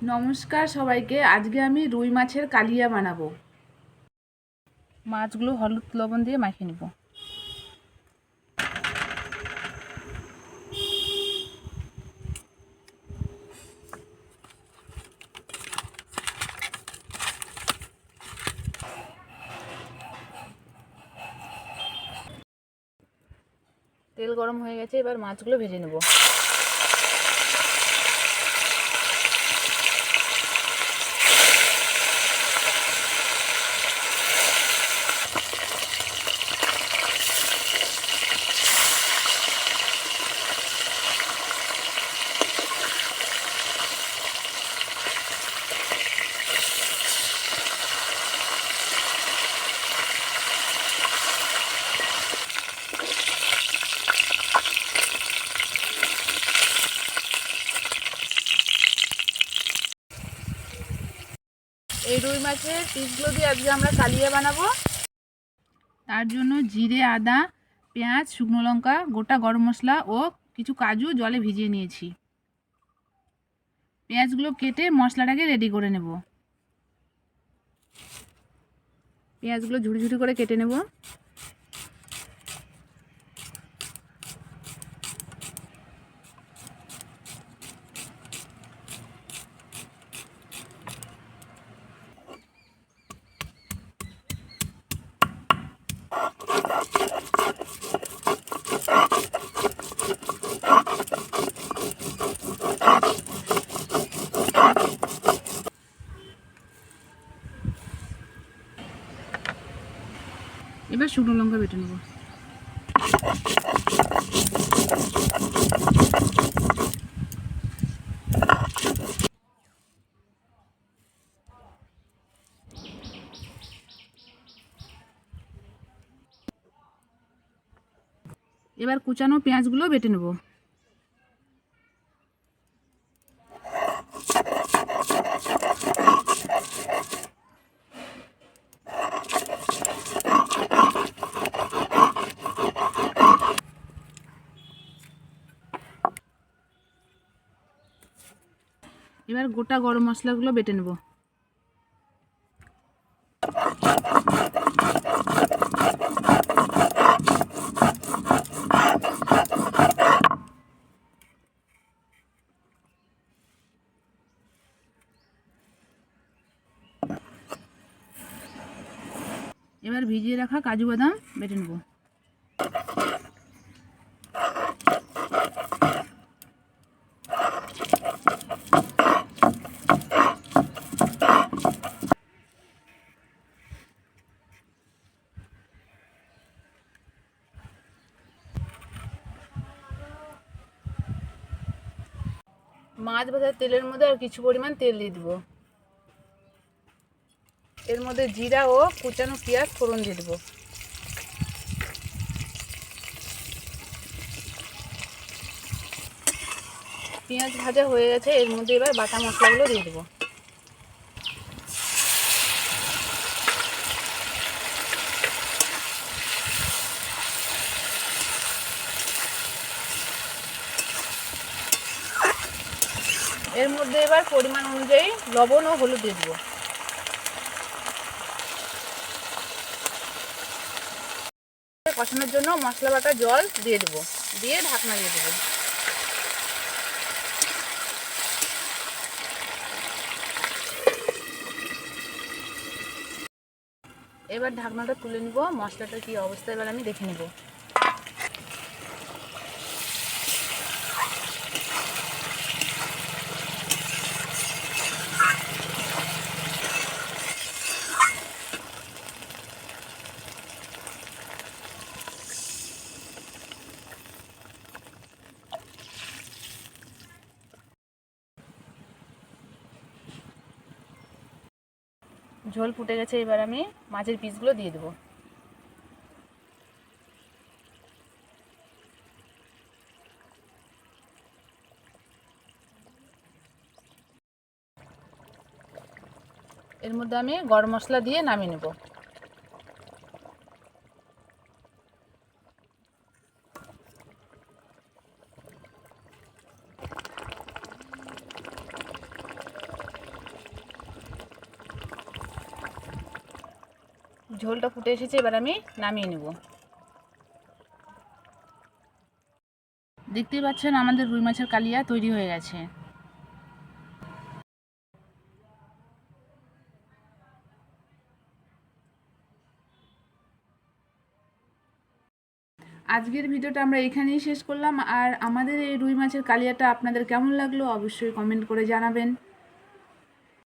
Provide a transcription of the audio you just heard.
নমস্কার সবাইকে। আজকে আমি রুই মাছের কালিয়া বানাবো। মাছগুলো হলুদ লবণ দিয়ে মাখিয়ে নেব। তেল গরম হয়ে গেছে, এবার মাছগুলো ভেজে নেব। এই রুই মাছের পিসগুলো দিয়ে আজকে আমরা কালিয়া বানাবো। তার জন্য জিরে, আদা, পেঁয়াজ, শুকনো লঙ্কা, গোটা গরম মশলা ও কিছু কাজু জলে ভিজিয়ে নিয়েছি। পেঁয়াজগুলো কেটে মশলাটাকে রেডি করে নেব। পেঁয়াজগুলো ঝুড়ি ঝুড়ি করে কেটে নেব। এবার শুকনো লঙ্কা বেটে নেব। এবার কুচানো পেঁয়াজগুলো বেটে নেব। এবার গোটা গরম মশলাগুলো বেটে নেব। এবার ভিজিয়ে রাখা কাজু বাদাম বেটে নেব। মাছ ভাজার তেলের মধ্যে আর কিছু পরিমাণ তেল দিয়ে দেবো। এর মধ্যে জিরা ও কুচানো পেঁয়াজ ফোড়ন দিয়ে দেবো। পেঁয়াজ ভাজা হয়ে গেছে, এর মধ্যে এবার বাটা মশলাগুলো দিয়ে দেবো। এর মধ্যে এবার পরিমাণ অনুযায়ী লবণ ও হলুদ দিয়ে দেবো। কষানোর জন্য মশলা বাটা জল দিয়ে দেবো, দিয়ে ঢাকনা দিয়ে দেবো। এবার ঢাকনাটা তুলে নিব। মশলাটা কি অবস্থা এবার আমি দেখে নেব। ঝোল ফুটে গেছে, এবার আমি মাছের পিসগুলো দিয়ে দেবো। এর মধ্যে আমি গরম মশলা দিয়ে নামিয়ে নেব। ঝোলটা ফুটে এসেছে, এবার আমি নামিয়ে নেব। দেখতেই পাচ্ছেন আমাদের রুই মাছের কালিয়া তৈরি হয়ে গেছে। আজকের ভিডিওটা আমরা এখানেই শেষ করলাম। আর আমাদের এই রুই মাছের কালিয়াটা আপনাদের কেমন লাগলো অবশ্যই কমেন্ট করে জানাবেন।